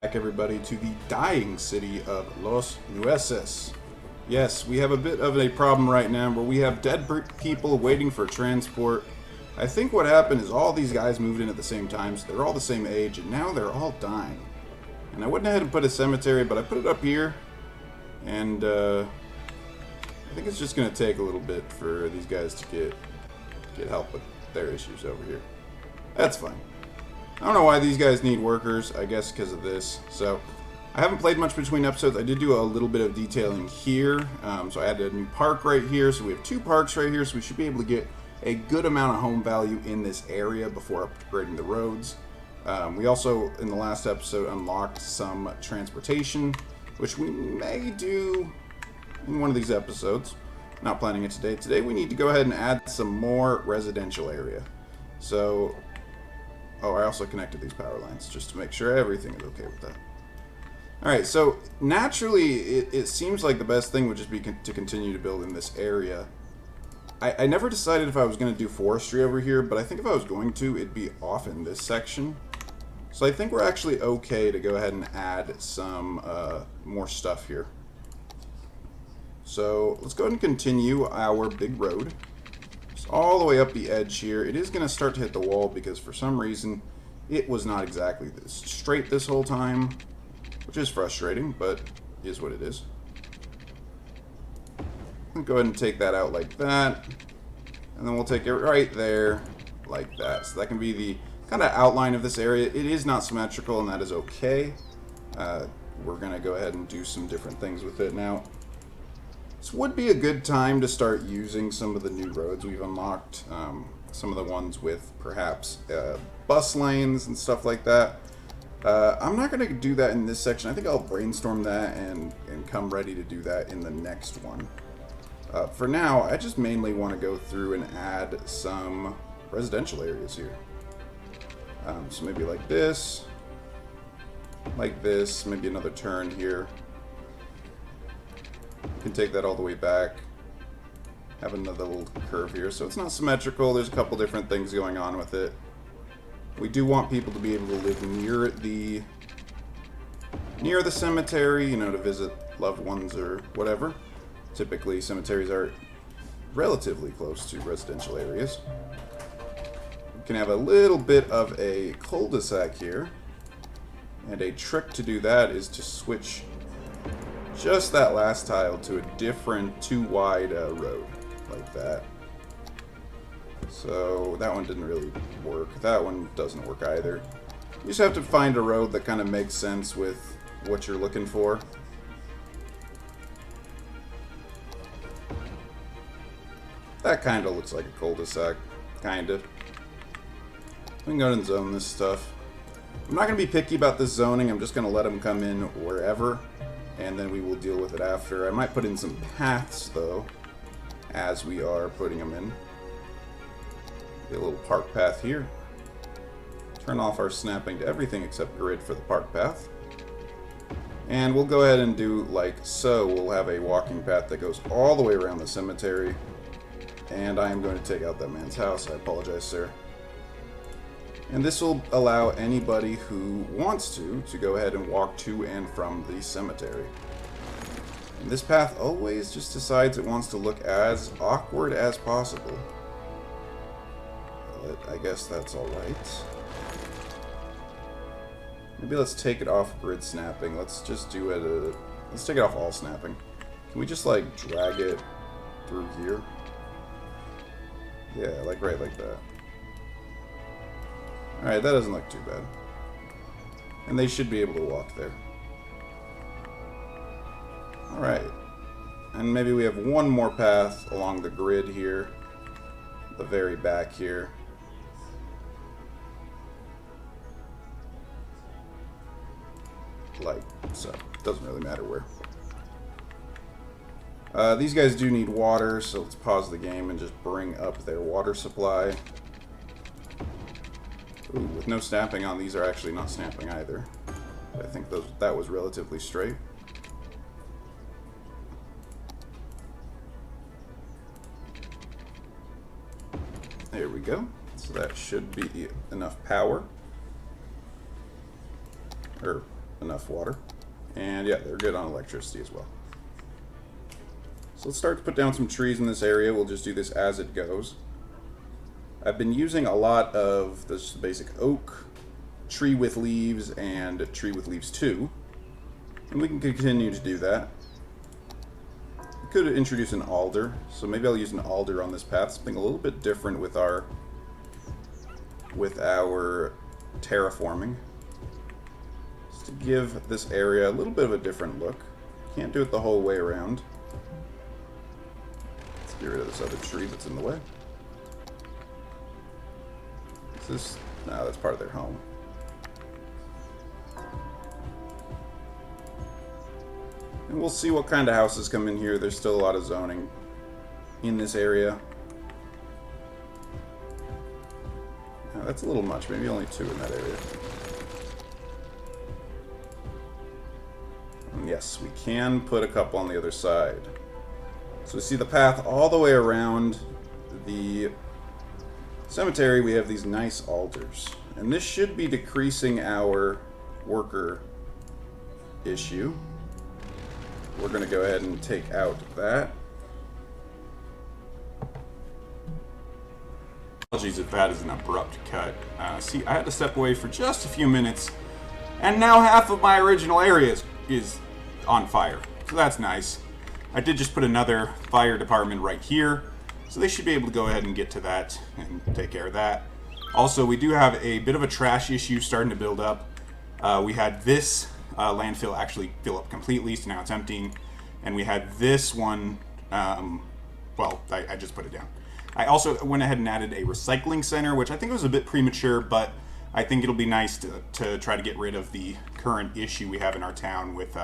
Back everybody to the dying city of Los Nueces. Yes, we have a bit of a problem right now where we have dead people waiting for transport. I think what happened is all these guys moved in at the same time, so they're all the same age, and now they're all dying. And I went ahead and put a cemetery, but I put it up here, and I think it's just going to take a little bit for these guys to get help with their issues over here. That's fine. I don't know why these guys need workers, I guess because of this. So, I haven't played much between episodes. I did do a little bit of detailing here. So I added a new park right here. So we have two parks right here, so we should be able to get a good amount of home value in this area before upgrading the roads. We also, in the last episode, unlocked some transportation, which we may do in one of these episodes. Not planning it today. Today we need to go ahead and add some more residential area. So... oh, I also connected these power lines just to make sure everything is okay with that. Alright, so naturally it seems like the best thing would just be to continue to build in this area. I never decided if I was going to do forestry over here, but I think if I was going to, it'd be off in this section. So I think we're actually okay to go ahead and add some more stuff here. So let's go ahead and continue our big road. All the way up the edge here. It is going to start to hit the wall because for some reason it was not exactly this straight this whole time, which is frustrating, but is what it is. I'll go ahead and take that out like that, and then we'll take it right there like that. So that can be the kind of outline of this area. It is not symmetrical, and that is okay. We're going to go ahead and do some different things with it now. This would be a good time to start using some of the new roads we've unlocked. Some of the ones with perhaps bus lanes and stuff like that. I'm not going to do that in this section. I think I'll brainstorm that and come ready to do that in the next one. For now, I just mainly want to go through and add some residential areas here. So maybe like this, maybe another turn here. You can take that all the way back. Have another little curve here. So it's not symmetrical. There's a couple different things going on with it. We do want people to be able to live near the cemetery, you know, to visit loved ones or whatever. Typically, cemeteries are relatively close to residential areas. We can have a little bit of a cul-de-sac here. And a trick to do that is to switch just that last tile to a different too wide road, like that. So that one didn't really work. That one doesn't work either. You just have to find a road that kind of makes sense with what you're looking for. That kind of looks like a cul-de-sac, kind of. We can go ahead and zone this stuff. I'm not going to be picky about this zoning. I'm just going to let them come in wherever, and then we will deal with it after. I might put in some paths, though, as we are putting them in. A little park path here. Turn off our snapping to everything except grid for the park path. And we'll go ahead and do like so. We'll have a walking path that goes all the way around the cemetery. And I am going to take out that man's house. I apologize, sir. And this will allow anybody who wants to go ahead and walk to and from the cemetery. And this path always just decides it wants to look as awkward as possible. But I guess that's alright. Maybe let's take it off grid snapping. Let's just do it. Let's take it off all snapping. Can we just like drag it through here? Yeah, like right like that. Alright, that doesn't look too bad. And they should be able to walk there. Alright. And maybe we have one more path along the grid here. The very back here. Like so. Doesn't really matter where. These guys do need water, so let's pause the game and just bring up their water supply. Ooh, with no snapping on, these are actually not snapping either. I think that was relatively straight. There we go. So that should be enough power. Or enough water. And yeah, they're good on electricity as well. So let's start to put down some trees in this area. We'll just do this as it goes. I've been using a lot of this basic oak, tree with leaves, and tree with leaves 2. And we can continue to do that. We could introduce an alder, so maybe I'll use an alder on this path, something a little bit different with our terraforming. Just to give this area a little bit of a different look. Can't do it the whole way around. Let's get rid of this other tree that's in the way. Is this? No, that's part of their home. And we'll see what kind of houses come in here. There's still a lot of zoning in this area. Oh, that's a little much. Maybe only 2 in that area. And yes, we can put a couple on the other side. So we see the path all the way around the cemetery. We have these nice altars. And this should be decreasing our worker issue. We're going to go ahead and take out that. Apologies if that is an abrupt cut. See, I had to step away for just a few minutes, and now half of my original area is on fire. So that's nice. I did just put another fire department right here, so they should be able to go ahead and get to that and take care of that. Also, we do have a bit of a trash issue starting to build up. We had this landfill actually fill up completely, so now it's emptying. And we had this one, well, I just put it down. I also went ahead and added a recycling center, which I think was a bit premature, but I think it'll be nice to try to get rid of the current issue we have in our town with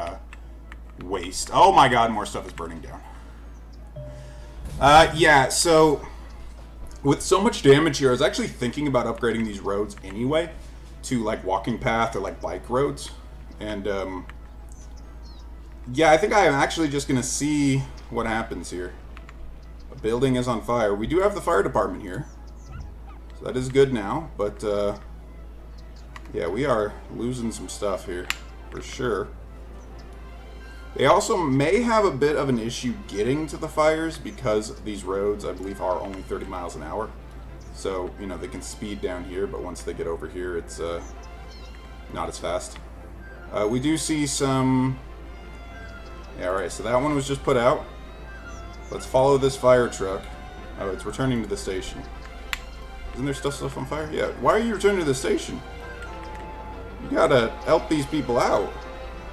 waste. Oh my god, more stuff is burning down. Yeah, so with so much damage here, I was actually thinking about upgrading these roads anyway to like walking path or like bike roads. And yeah, I think I am actually just going to see what happens here. A building is on fire. We do have the fire department here, so that is good now. But yeah, we are losing some stuff here for sure. They also may have a bit of an issue getting to the fires because these roads, I believe, are only 30 miles an hour. So, you know, they can speed down here, but once they get over here, it's not as fast. We do see some... Yeah, alright, so that one was just put out. Let's follow this fire truck. Oh, it's returning to the station. Isn't there stuff on fire? Yeah, why are you returning to the station? You gotta help these people out.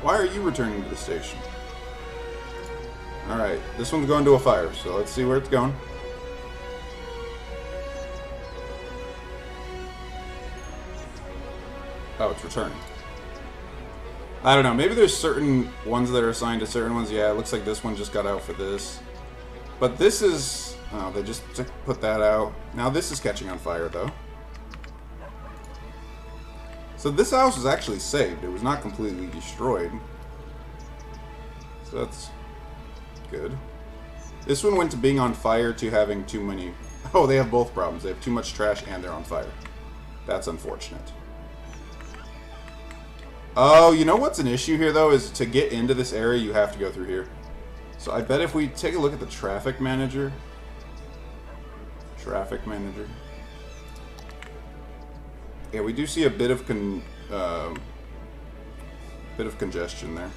Why are you returning to the station? Alright, this one's going to a fire, so let's see where it's going. Oh, it's returning. I don't know, maybe there's certain ones that are assigned to certain ones. Yeah, it looks like this one just got out for this. But this is... Oh, they just put that out. Now this is catching on fire, though. So this house was actually saved. It was not completely destroyed. So that's good. This one went to being on fire to having too many... Oh, they have both problems. They have too much trash and they're on fire. That's unfortunate. Oh, you know what's an issue here, though, is to get into this area, you have to go through here. So I bet if we take a look at the traffic manager... Traffic manager... Yeah, we do see a bit of congestion there.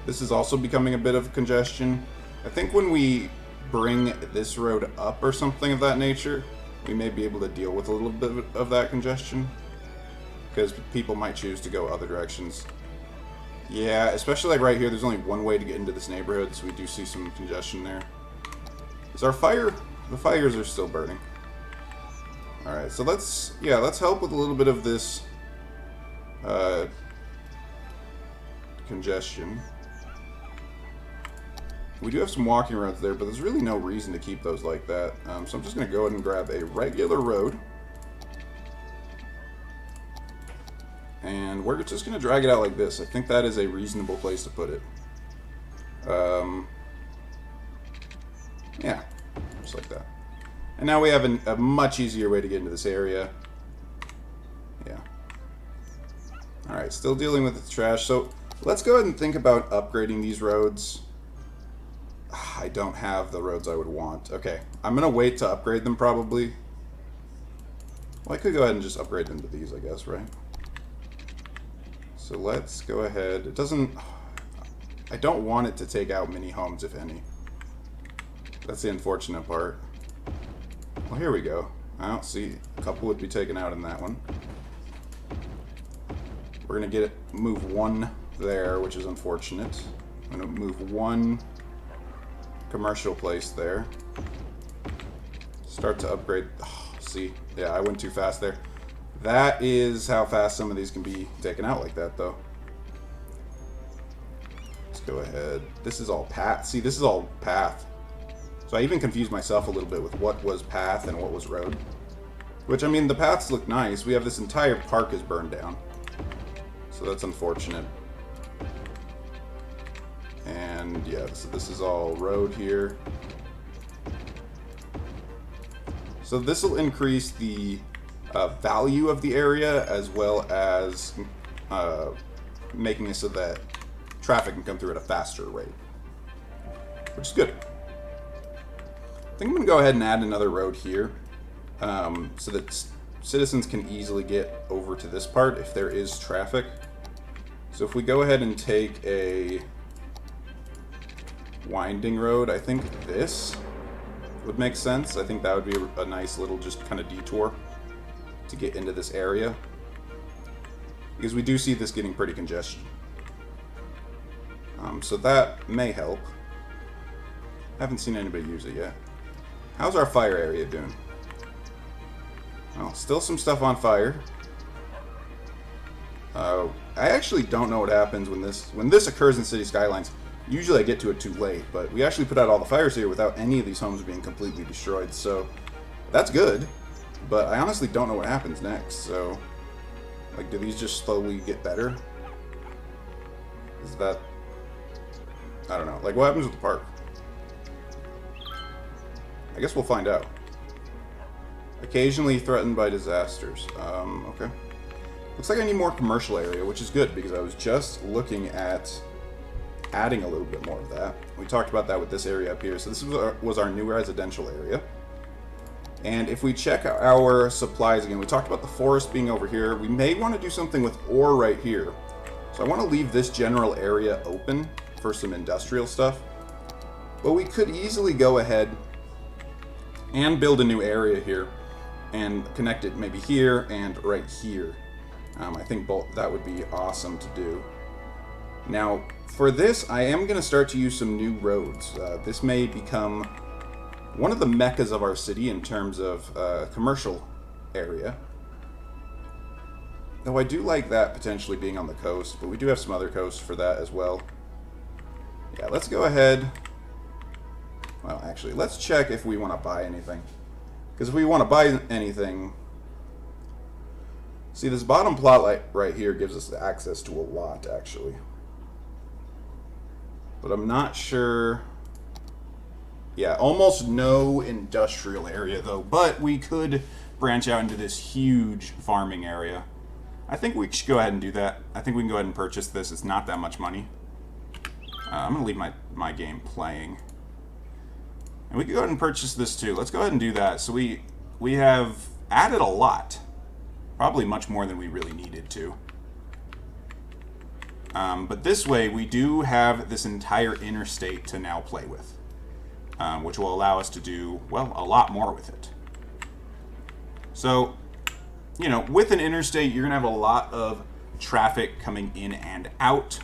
This is also becoming a bit of congestion. I think when we bring this road up or something of that nature, we may be able to deal with a little bit of that congestion. Because people might choose to go other directions. Yeah, especially like right here, there's only one way to get into this neighborhood, so we do see some congestion there. Is our fire... The fires are still burning. Alright, so let's help with a little bit of this congestion. We do have some walking roads there, but there's really no reason to keep those like that. So I'm just going to go ahead and grab a regular road. And we're just going to drag it out like this. I think that is a reasonable place to put it. Yeah, just like that. And now we have a much easier way to get into this area. Yeah. Alright, still dealing with the trash. So let's go ahead and think about upgrading these roads. I don't have the roads I would want. Okay, I'm going to wait to upgrade them probably. Well, I could go ahead and just upgrade them to these, I guess, right? So let's go ahead. It doesn't... I don't want it to take out many homes, if any. That's the unfortunate part. Well, here we go. I don't see... A couple would be taken out in that one. We're going to get it... Move one there, which is unfortunate. I'm going to move one commercial place there. Start to upgrade... Oh, see? Yeah, I went too fast there. That is how fast some of these can be taken out like that, though. Let's go ahead. This is all path. See, this is all path. So I even confused myself a little bit with what was path and what was road. Which, I mean, the paths look nice. We have this entire park is burned down. So that's unfortunate. And, yeah, so this is all road here. So this will increase the value of the area as well as making it so that traffic can come through at a faster rate. Which is good. I think I'm going to go ahead and add another road here so that citizens can easily get over to this part if there is traffic. So if we go ahead and take a winding road, I think this would make sense. I think that would be a nice little just kind of detour to get into this area. Because we do see this getting pretty congested. So that may help. I haven't seen anybody use it yet. How's our fire area doing? Well, still some stuff on fire. I actually don't know what happens when this occurs in City Skylines. Usually I get to it too late, but we actually put out all the fires here without any of these homes being completely destroyed, so that's good. But I honestly don't know what happens next, so... Like, do these just slowly get better? Is that... I don't know. Like, what happens with the park? I guess we'll find out. Occasionally threatened by disasters. Okay. Looks like I need more commercial area, which is good, because I was just looking at adding a little bit more of that. We talked about that with this area up here. So this was our new residential area. And if we check our supplies again, we talked about the forest being over here. We may want to do something with ore right here. So I want to leave this general area open for some industrial stuff. But we could easily go ahead and build a new area here and connect it maybe here and right here. I think that would be awesome to do. Now, for this, I am going to start to use some new roads. This may become one of the meccas of our city in terms of commercial area. Though I do like that potentially being on the coast, but we do have some other coasts for that as well. Yeah, let's go ahead. Well, actually, let's check if we want to buy anything. Because if we want to buy anything... See, this bottom plot right here gives us access to a lot, actually. But I'm not sure... Yeah, almost no industrial area, though. But we could branch out into this huge farming area. I think we should go ahead and do that. I think we can go ahead and purchase this. It's not that much money. I'm going to leave my game playing. And we can go ahead and purchase this, too. Let's go ahead and do that. So we have added a lot. Probably much more than we really needed to. But this way, we do have this entire interstate to now play with. Which will allow us to do, well, a lot more with it. So, you know, with an interstate, you're going to have a lot of traffic coming in and out.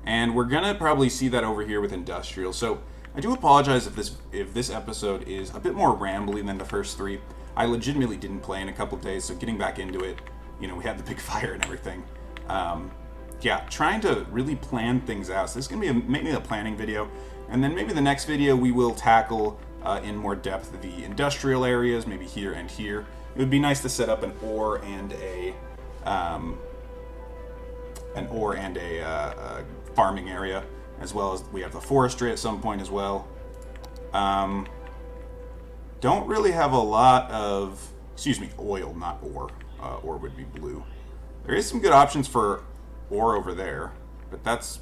And we're going to probably see that over here with industrial. So, I do apologize if this episode is a bit more rambly than the first three. I legitimately didn't play in a couple of days, so getting back into it, you know, we had the big fire and everything. Yeah, trying to really plan things out. So this is going to be maybe a planning video. And then maybe the next video we will tackle in more depth the industrial areas, maybe here and here. It would be nice to set up an ore and a farming area, as well as we have the forestry at some point as well. Don't really have a lot of, excuse me, oil, not ore. Ore would be blue. There is some good options for ore over there, but that's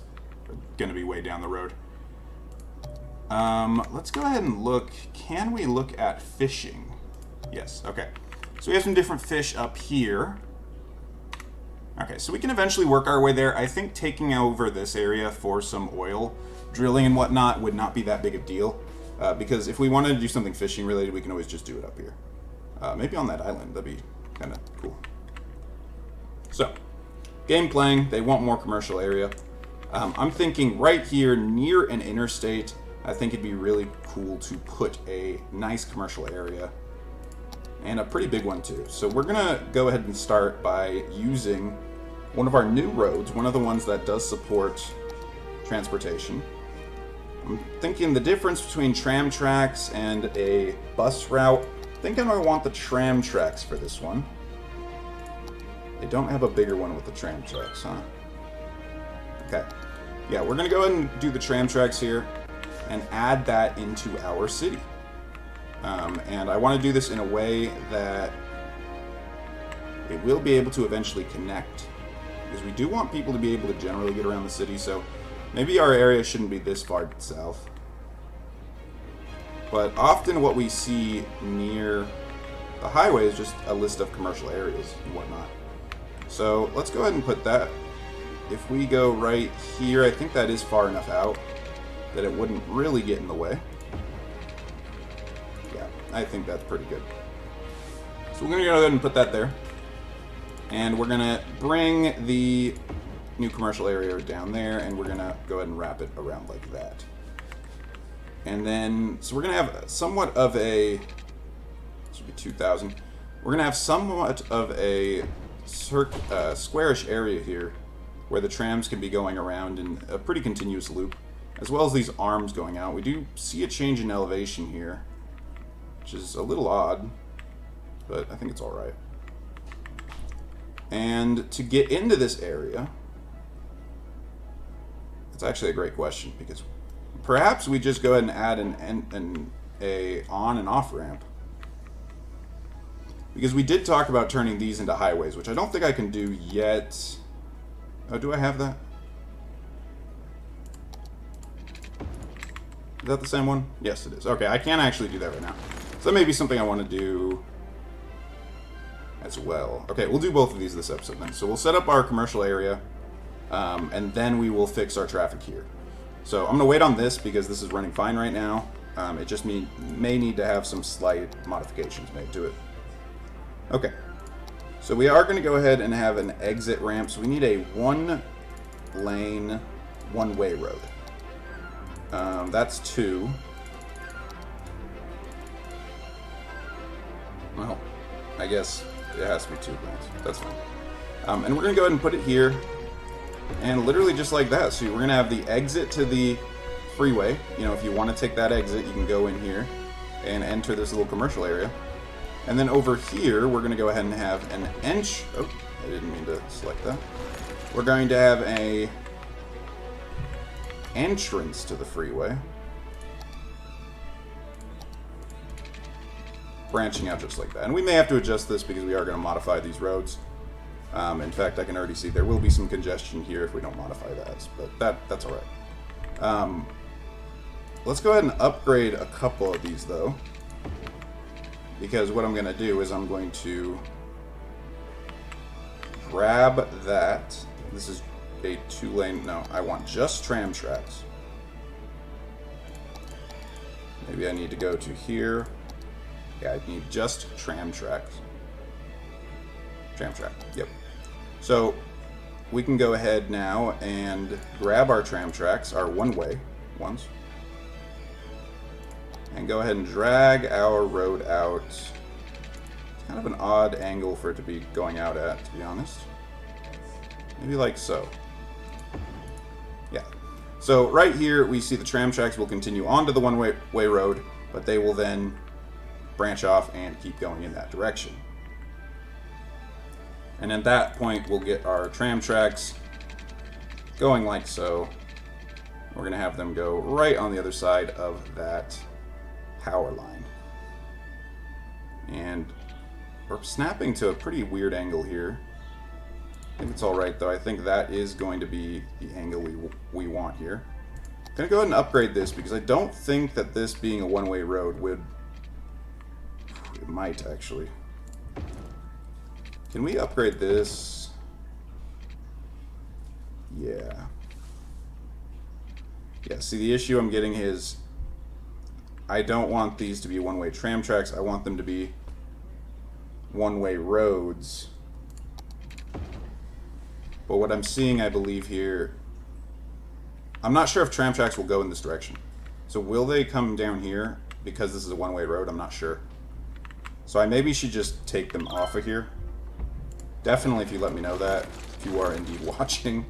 going to be way down the road. Let's go ahead and look. Can we look at fishing? Yes, okay. So we have some different fish up here. Okay, so we can eventually work our way there. I think taking over this area for some oil drilling and whatnot would not be that big a deal. Because if we wanted to do something fishing related, we can always just do it up here. Maybe on that island, that'd be kind of cool. So, game playing, they want more commercial area. I'm thinking right here near an interstate, I think it'd be really cool to put a nice commercial area. And a pretty big one too. So we're gonna go ahead and start by using one of our new roads, one of the ones that does support transportation. I'm thinking the difference between tram tracks and a bus route. I think I want the tram tracks for this one. They don't have a bigger one with the tram tracks, huh? Okay. Yeah, we're gonna go ahead and do the tram tracks here and add that into our city. And I want to do this in a way that it will be able to eventually connect. Because we do want people to be able to generally get around the city, so maybe our area shouldn't be this far south. But often what we see near the highway is just a list of commercial areas and whatnot. So let's go ahead and put that. If we go right here, I think that is far enough out that it wouldn't really get in the way. I think that's pretty good. So we're going to go ahead and put that there. And we're going to bring the new commercial area down there, and we're going to go ahead and wrap it around like that. And then, so we're going to have somewhat of a, this would be 2,000. We're going to have somewhat of a squarish area here where the trams can be going around in a pretty continuous loop, as well as these arms going out. We do see a change in elevation here, which is a little odd, but I think it's alright. And to get into this area, it's actually a great question, because perhaps we just go ahead and add an on and off ramp. Because we did talk about turning these into highways, which I don't think I can do yet. Oh, do I have that? Is that the same one? Yes, it is. Okay, I can't actually do that right now. So that may be something I want to do as well. Okay, we'll do both of these this episode then. So we'll set up our commercial area, and then we will fix our traffic here. So I'm going to wait on this because this is running fine right now. It just may need to have some slight modifications made to it. Okay, so we are going to go ahead and have an exit ramp. So we need a one-lane, one-way road. That's 2. Well, I guess it has to be 2 lanes. That's fine. And we're going to go ahead and put it here. And literally just like that. So we're going to have the exit to the freeway. You know, if you want to take that exit, you can go in here and enter this little commercial area. And then over here, we're going to go ahead and have an oh, I didn't mean to select that. We're going to have a entrance to the freeway. Branching out just like that. And we may have to adjust this because we are going to modify these roads. In fact, I can already see there will be some congestion here if we don't modify that, but that's alright. Let's go ahead and upgrade a couple of these though, because what I'm going to do is I'm going to grab that. This is a 2-lane, no, I want just tram tracks. Maybe I need to go to here. Yeah, I need just tram tracks. Tram track, yep. So we can go ahead now and grab our tram tracks, our one-way ones, and go ahead and drag our road out. It's kind of an odd angle for it to be going out at, to be honest. Maybe like so. Yeah. So right here we see the tram tracks will continue onto the one-way road, but they will then branch off and keep going in that direction. And at that point, we'll get our tram tracks going like so. We're going to have them go right on the other side of that power line. And we're snapping to a pretty weird angle here. I think it's alright though. I think that is going to be the angle we want here. I'm going to go ahead and upgrade this because I don't think that this being a one-way road would... It might, actually. Can we upgrade this? Yeah. Yeah, see, the issue I'm getting is I don't want these to be one-way tram tracks. I want them to be one-way roads. But what I'm seeing, I believe, here... I'm not sure if tram tracks will go in this direction. So will they come down here because this is a one-way road? I'm not sure. So I maybe should just take them off of here. Definitely if you let me know that, if you are indeed watching.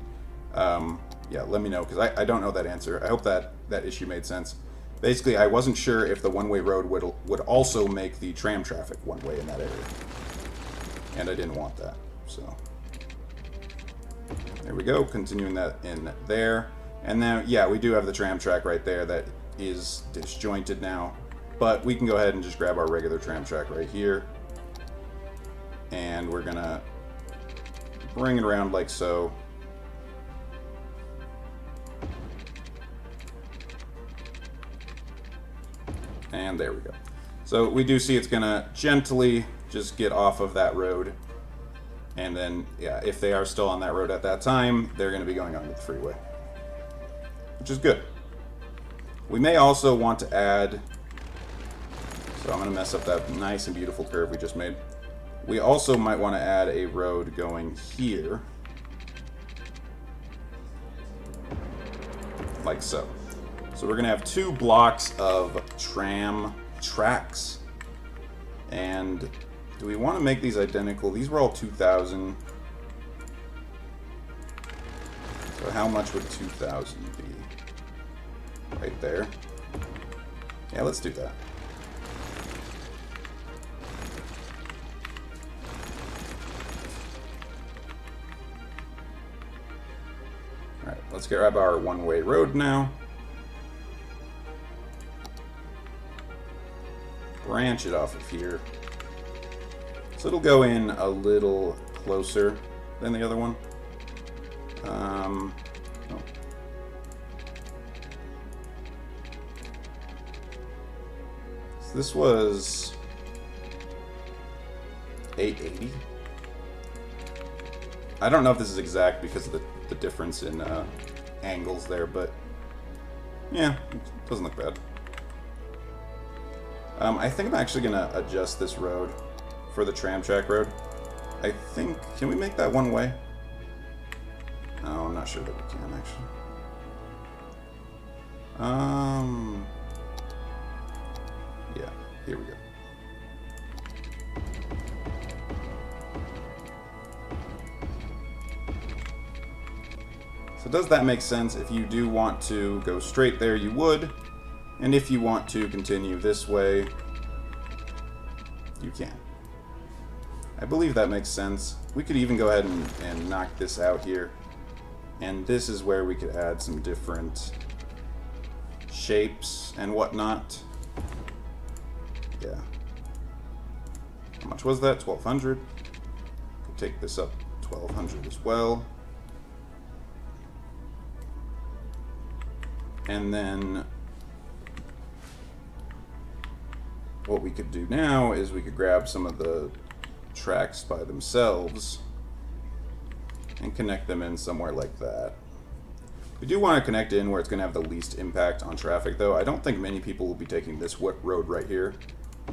Yeah, let me know, because I don't know that answer. I hope that issue made sense. Basically, I wasn't sure if the one-way road would also make the tram traffic one-way in that area. And I didn't want that, so... There we go, continuing that in there. And then, yeah, we do have the tram track right there that is disjointed now. But we can go ahead and just grab our regular tram track right here. And we're going to bring it around like so. And there we go. So we do see it's going to gently just get off of that road. And then, yeah, if they are still on that road at that time, they're going to be going onto the freeway. Which is good. We may also want to add... So I'm going to mess up that nice and beautiful curve we just made. We also might want to add a road going here. Like so. So we're going to have 2 blocks of tram tracks. And do we want to make these identical? These were all 2,000. So how much would 2,000 be? Right there. Yeah, let's do that. Alright, let's grab our one-way road now. Branch it off of here. So it'll go in a little closer than the other one. Oh. So this was 880. I don't know if this is exact because of the difference in angles there, but yeah, it doesn't look bad. I think I'm actually going to adjust this road for the tram track road. I think... Can we make that one way? No, I'm not sure that we can, actually. Yeah, here we go. So does that make sense? If you do want to go straight there, you would. And if you want to continue this way, you can. I believe that makes sense. We could even go ahead and knock this out here. And this is where we could add some different shapes and whatnot. Yeah. How much was that? 1,200. Could take this up 1,200 as well. And then what we could do now is we could grab some of the tracks by themselves and connect them in somewhere like that. We do want to connect in where it's going to have the least impact on traffic, though. I don't think many people will be taking this road right here.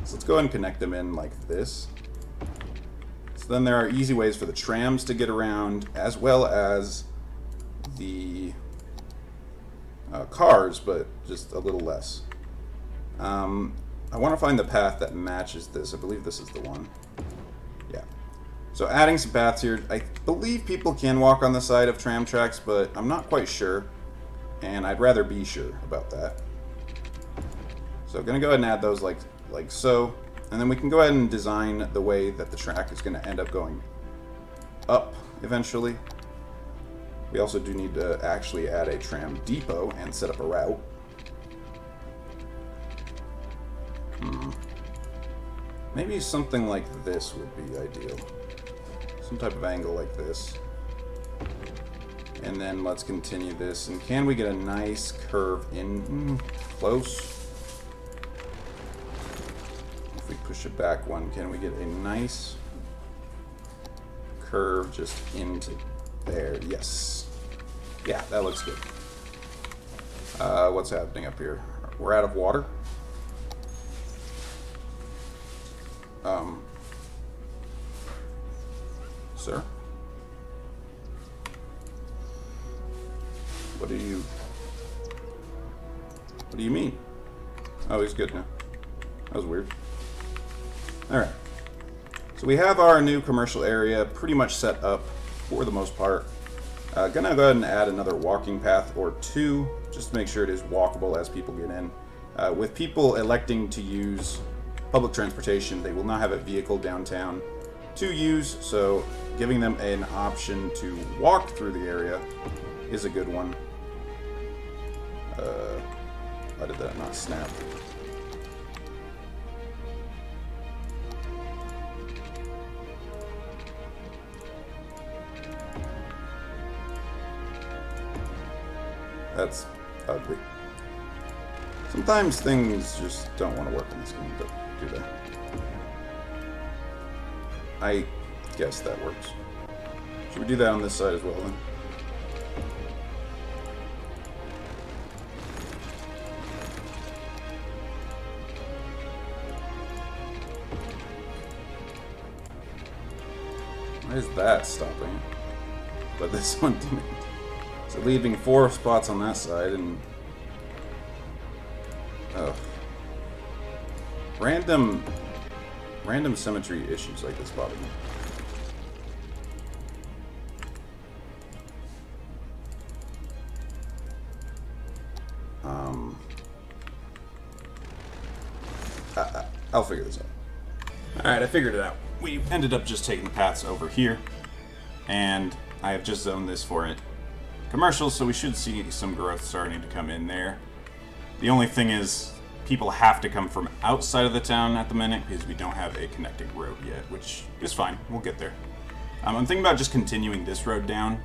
So let's go ahead and connect them in like this. So then there are easy ways for the trams to get around, as well as the cars, but just a little less. I want to find the path that matches this. I believe this is the one. Yeah. So adding some paths here. I believe people can walk on the side of tram tracks, but I'm not quite sure. And I'd rather be sure about that. So I'm going to go ahead and add those like so. And then we can go ahead and design the way that the track is going to end up going up eventually. We also do need to actually add a tram depot and set up a route. Maybe something like this would be ideal. Some type of angle like this. And then let's continue this. And can we get a nice curve in? Close. If we push it back one, can we get a nice curve just into there? Yes. Yeah, that looks good. What's happening up here? We're out of water. Sir? What do you mean? Oh, he's good now. That was weird. Alright. So we have our new commercial area pretty much set up for the most part. Gonna go ahead and add another walking path or two, just to make sure it is walkable as people get in. With people electing to use public transportation, they will not have a vehicle downtown to use, so giving them an option to walk through the area is a good one. Why did that not snap? That's ugly. Sometimes things just don't want to work in this game, but do they? I guess that works. Should we do that on this side as well then? Why is that stopping? But this one didn't. So leaving 4 spots on that side and... oh. Random symmetry issues like this bother me. I'll figure this out. Alright, I figured it out. We ended up just taking the paths over here, and I have just zoned this for it commercial, so we should see some growth starting to come in there. The only thing is, people have to come from outside of the town at the minute because we don't have a connecting road yet, which is fine. We'll get there. I'm thinking about just continuing this road down.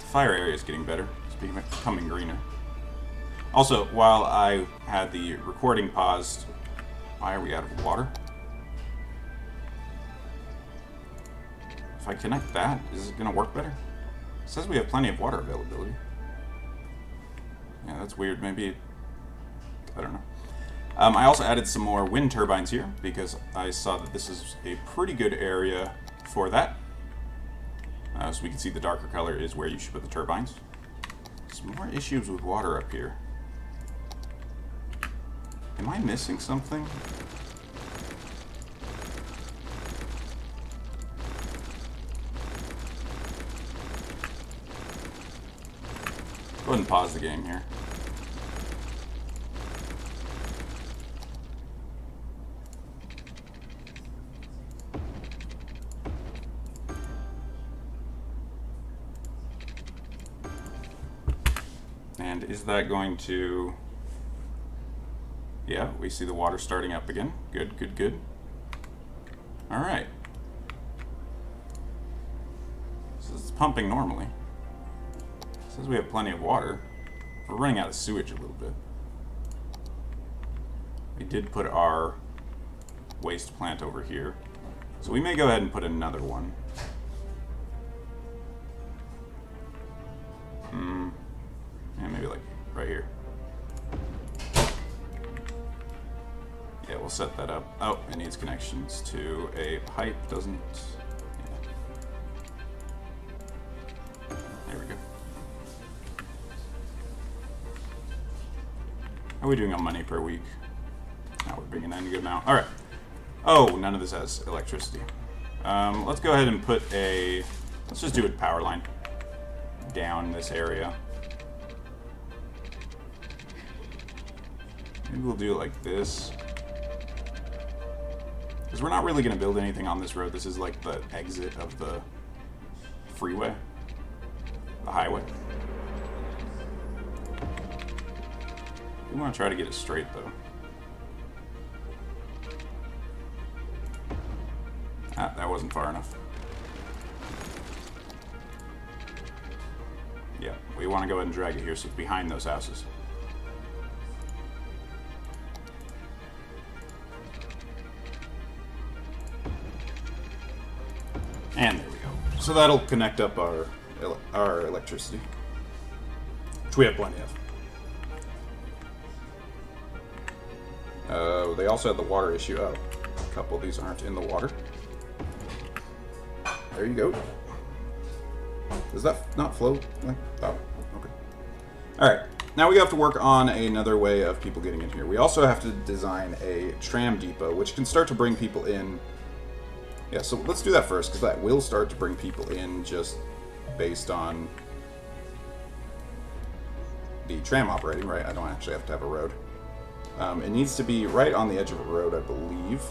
The fire area is getting better. It's becoming greener. Also, while I had the recording paused, why are we out of water? If I connect that, is it going to work better? It says we have plenty of water availability. Yeah, that's weird. Maybe, I don't know. I also added some more wind turbines here because I saw that this is a pretty good area for that. So we can see the darker color is where you should put the turbines. Some more issues with water up here. Am I missing something? Go ahead and pause the game here. And is that going to... yeah, we see the water starting up again. Good, good, good. All right. So it's pumping normally. It says we have plenty of water. We're running out of sewage a little bit. We did put our waste plant over here. So we may go ahead and put another one. Yeah, maybe like right here. Yeah, we'll set that up. Oh, it needs connections to a pipe, doesn't... yeah. There we go. How are we doing on money per week? Now we're bringing in a good amount. Alright. Oh, none of this has electricity. Let's go ahead and put a... let's just do a power line down this area. Maybe we'll do it like this. Because we're not really going to build anything on this road. This is like the exit of the freeway. The highway. We want to try to get it straight, though. Ah, that wasn't far enough. we want to go ahead and drag it here so it's behind those houses. And there we go. So that'll connect up our electricity, which we have plenty of. They also had the water issue. Oh, a couple of these aren't in the water. There you go. Does that not flow? Oh, okay. Alright, now we have to work on another way of people getting in here. We also have to design a tram depot, which can start to bring people in. Yeah, so let's do that first, because that will start to bring people in just based on the tram operating, right? I don't actually have to have a road. It needs to be right on the edge of a road, I believe.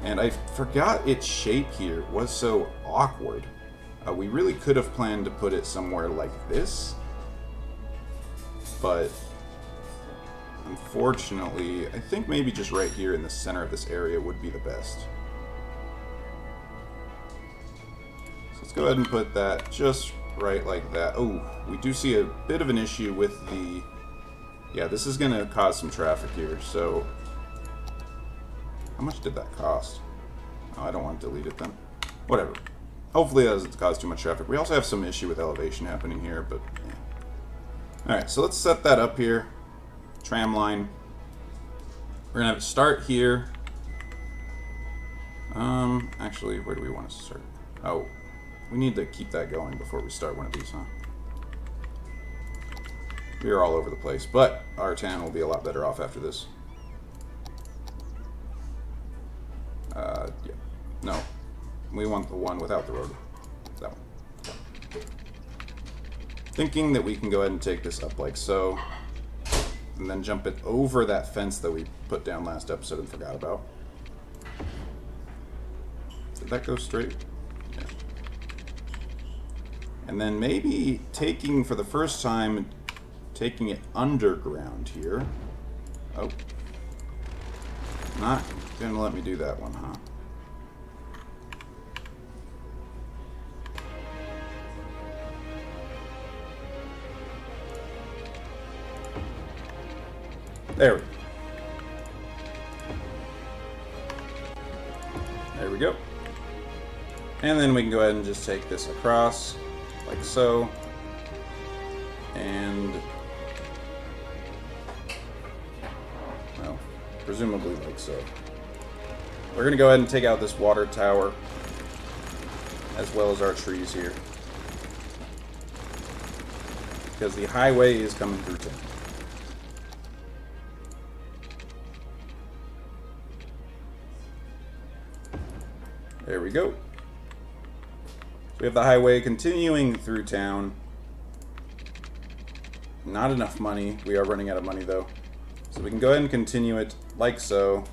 And I forgot its shape here was so awkward. We really could have planned to put it somewhere like this. But unfortunately, I think maybe just right here in the center of this area would be the best. So let's go ahead and put that just right like that. Oh, we do see a bit of an issue with the... Yeah, this is going to cause some traffic here, so... How much did that cost? Oh, I don't want to delete it then. Whatever. Hopefully that doesn't cause too much traffic. We also have some issue with elevation happening here, but... Yeah. Alright, so let's set that up here. Tram line. We're going to have it start here. Actually, where do we want to start? Oh, we need to keep that going before we start one of these, huh? We are all over the place, but our town will be a lot better off after this. Yeah. No. We want the one without the road. That one. Thinking that we can go ahead and take this up like so. And then jump it over that fence that we put down last episode and forgot about. Did that go straight? Yeah. And then maybe taking, for the first time, taking it underground here. Oh. Not gonna let me do that one, huh? There we go. There we go. And then we can go ahead and just take this across, like so. And... well, presumably like so. We're going to go ahead and take out this water tower, as well as our trees here. Because the highway is coming through town. There we go. We have the highway continuing through town. Not enough money. We are running out of money, though. So we can go ahead and continue it like so.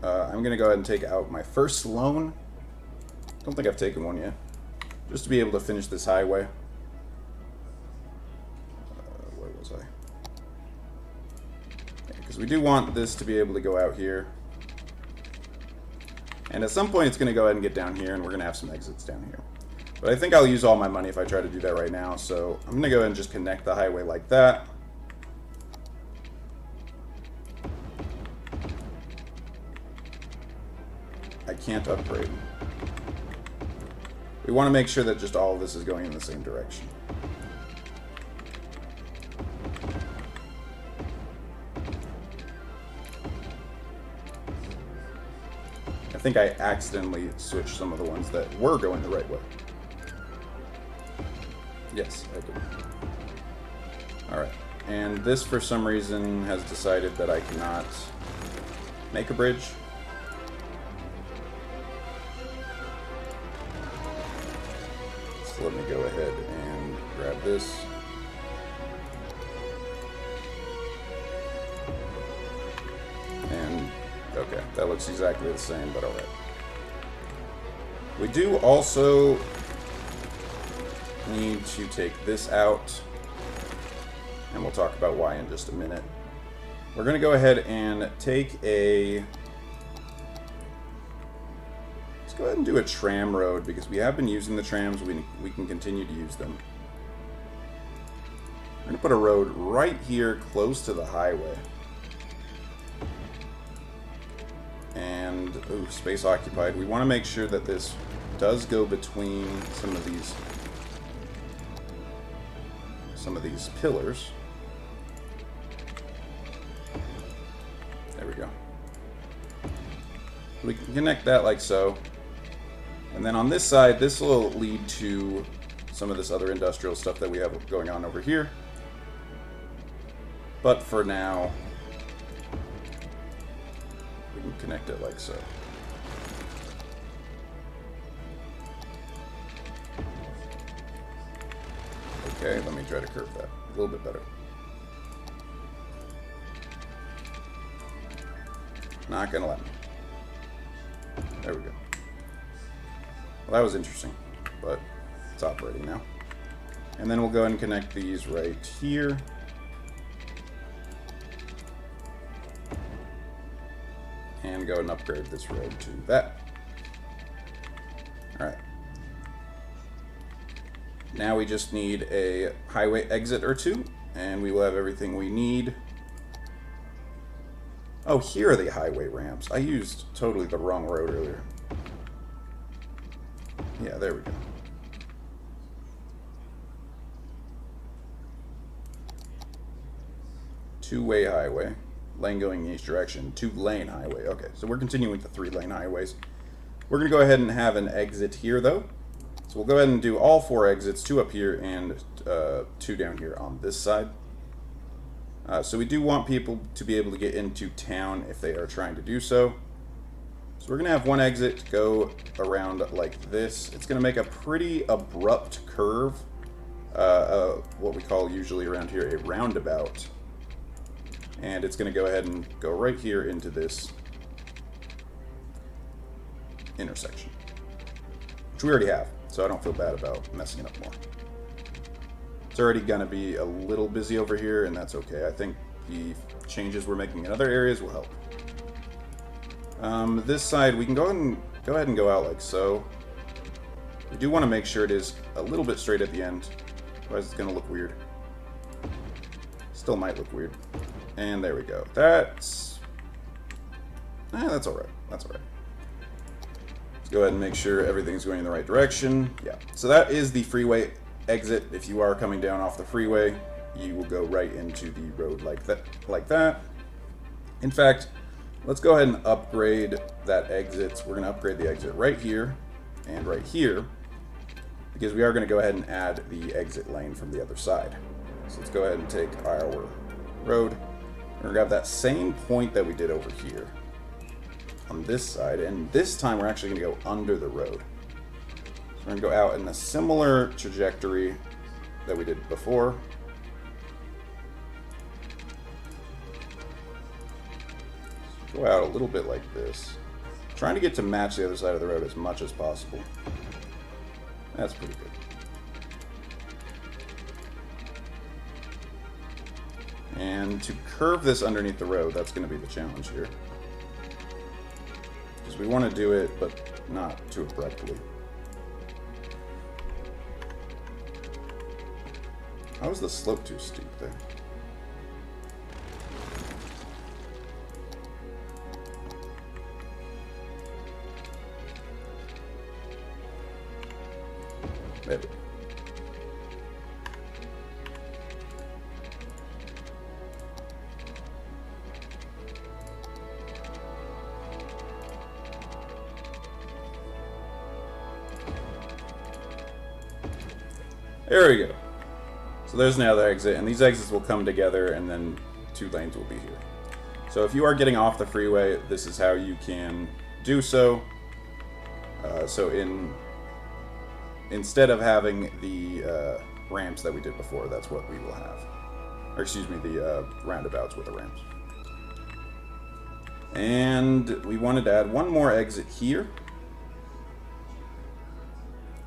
I'm going to go ahead and take out my first loan. Don't think I've taken one yet. Just to be able to finish this highway. Where was I? Because we do want this to be able to go out here. And at some point it's going to go ahead and get down here, and we're going to have some exits down here. But I think I'll use all my money if I try to do that right now, so I'm going to go ahead and just connect the highway like that. I can't upgrade. We want to make sure that just all of this is going in the same direction. I think I accidentally switched some of the ones that were going the right way. Yes, I did. Alright. And this, for some reason, has decided that I cannot make a bridge. So let me go ahead and grab this. And, okay, that looks exactly the same, but alright. We do also need to take this out, and we'll talk about why in just a minute. We're going to go ahead and take a... let's go ahead and do a tram road, because we have been using the trams. We can continue to use them. going to put a road right here close to the highway. And, ooh, space occupied. We want to make sure that this does go between some of these pillars. There we go. We can connect that like so. And then on this side, this will lead to some of this other industrial stuff that we have going on over here. But for now, we can connect it like so. Okay, let me try to curve that a little bit better. Not gonna let me. There we go. Well, that was interesting, but it's operating now. And then we'll go ahead and connect these right here. And go and upgrade this road to that. Alright. Now we just need a highway exit or two, and we will have everything we need. Oh, here are the highway ramps. I used totally the wrong road earlier. Yeah, there we go. Two-way highway. Lane going in each direction. Two-lane highway. Okay, so we're continuing with the three-lane highways. We're going to go ahead and have an exit here, though. So we'll go ahead and do all four exits, two up here and two down here on this side. So we do want people to be able to get into town if they are trying to do so. So we're going to have one exit go around like this. It's going to make a pretty abrupt curve, what we call usually around here a roundabout. And it's going to go ahead and go right here into this intersection, which we already have, so I don't feel bad about messing it up more. It's already going to be a little busy over here, and that's okay. I think the changes we're making in other areas will help. This side, we can go ahead and go out like so. We do want to make sure it is a little bit straight at the end, otherwise it's going to look weird. Still might look weird. And there we go. That's all right. That's all right. Let's go ahead and make sure everything's going in the right direction. Yeah. So that is the freeway exit. If you are coming down off the freeway, you will go right into the road like that. In fact, let's go ahead and upgrade that exit. We're going to upgrade the exit right here and right here, because we are going to go ahead and add the exit lane from the other side. So let's go ahead and take our road. We're going to grab that same point that we did over here on this side, and this time we're actually going to go under the road. So we're going to go out in a similar trajectory that we did before. Go out a little bit like this. Trying to get to match the other side of the road as much as possible. That's pretty good. And to curve this underneath the road, that's going to be the challenge here. Because we want to do it, but not too abruptly. How is the slope too steep there? There we go. There we go. So there's another exit, and these exits will come together, and then two lanes will be here. So if you are getting off the freeway, this is how you can do so. Instead of having the ramps that we did before, that's what we will have. Or excuse me, the roundabouts with the ramps. And we wanted to add one more exit here.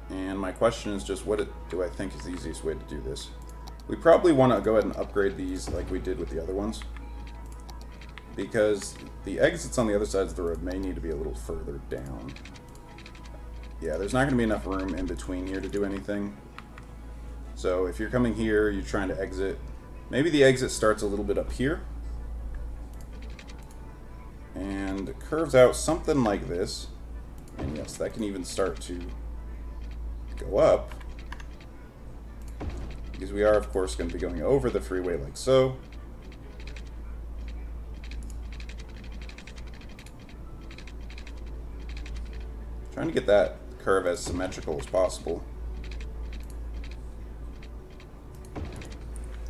And my question is just, what do I think is the easiest way to do this? We probably want to go ahead and upgrade these like we did with the other ones, because the exits on the other sides of the road may need to be a little further down. Yeah, there's not going to be enough room in between here to do anything. So if you're coming here, you're trying to exit, maybe the exit starts a little bit up here and curves out something like this. And yes, that can even start to go up, because we are, of course, going to be going over the freeway like so. Trying to get that curve as symmetrical as possible.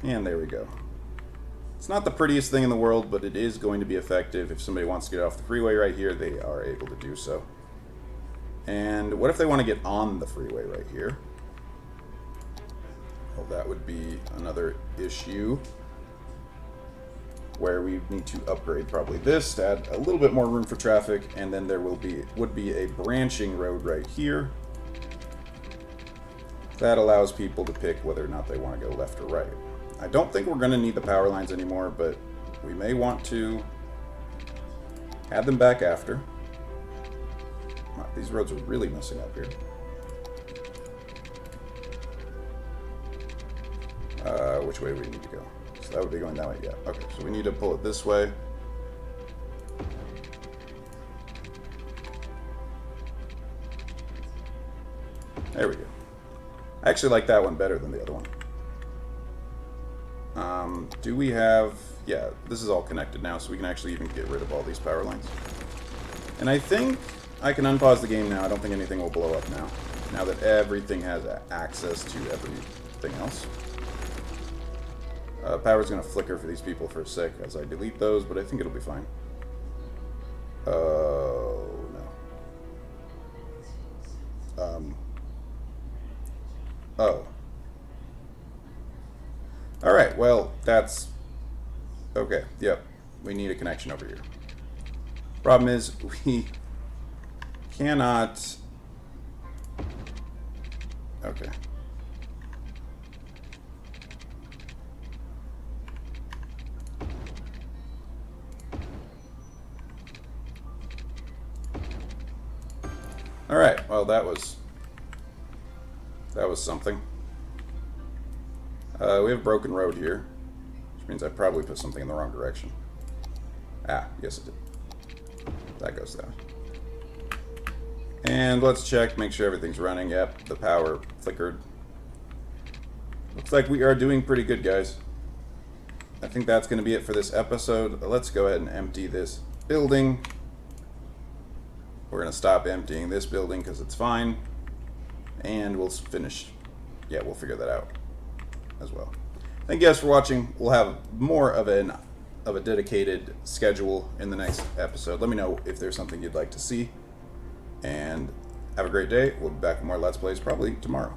And there we go. It's not the prettiest thing in the world, but it is going to be effective. If somebody wants to get off the freeway right here, they are able to do so. And what if they want to get on the freeway right here? Well, that would be another issue where we need to upgrade probably this to add a little bit more room for traffic, and then there would be a branching road right here that allows people to pick whether or not they want to go left or right. I don't think we're going to need the power lines anymore, but we may want to add them back after. Wow, these roads are really messing up here. Which way do we need to go? So that would be going that way, yeah. Okay, so we need to pull it this way. There we go. I actually like that one better than the other one. Do we have... Yeah, this is all connected now, so we can actually even get rid of all these power lines. And I think I can unpause the game now. I don't think anything will blow up now. Now that everything has access to everything else. Power's going to flicker for these people for a sec as I delete those, but I think it'll be fine. Oh, no. Oh. Alright, well, that's... Okay, yep. We need a connection over here. Problem is, we cannot... Okay. Alright, well, that was something. We have a broken road here, which means I probably put something in the wrong direction. Ah, yes it did. That goes down. And let's check, make sure everything's running. Yep, the power flickered. Looks like we are doing pretty good, guys. I think that's going to be it for this episode. Let's go ahead and empty this building. We're going to stop emptying this building because it's fine. And we'll finish. Yeah, we'll figure that out as well. Thank you guys for watching. We'll have more of a dedicated schedule in the next episode. Let me know if there's something you'd like to see. And have a great day. We'll be back with more Let's Plays probably tomorrow.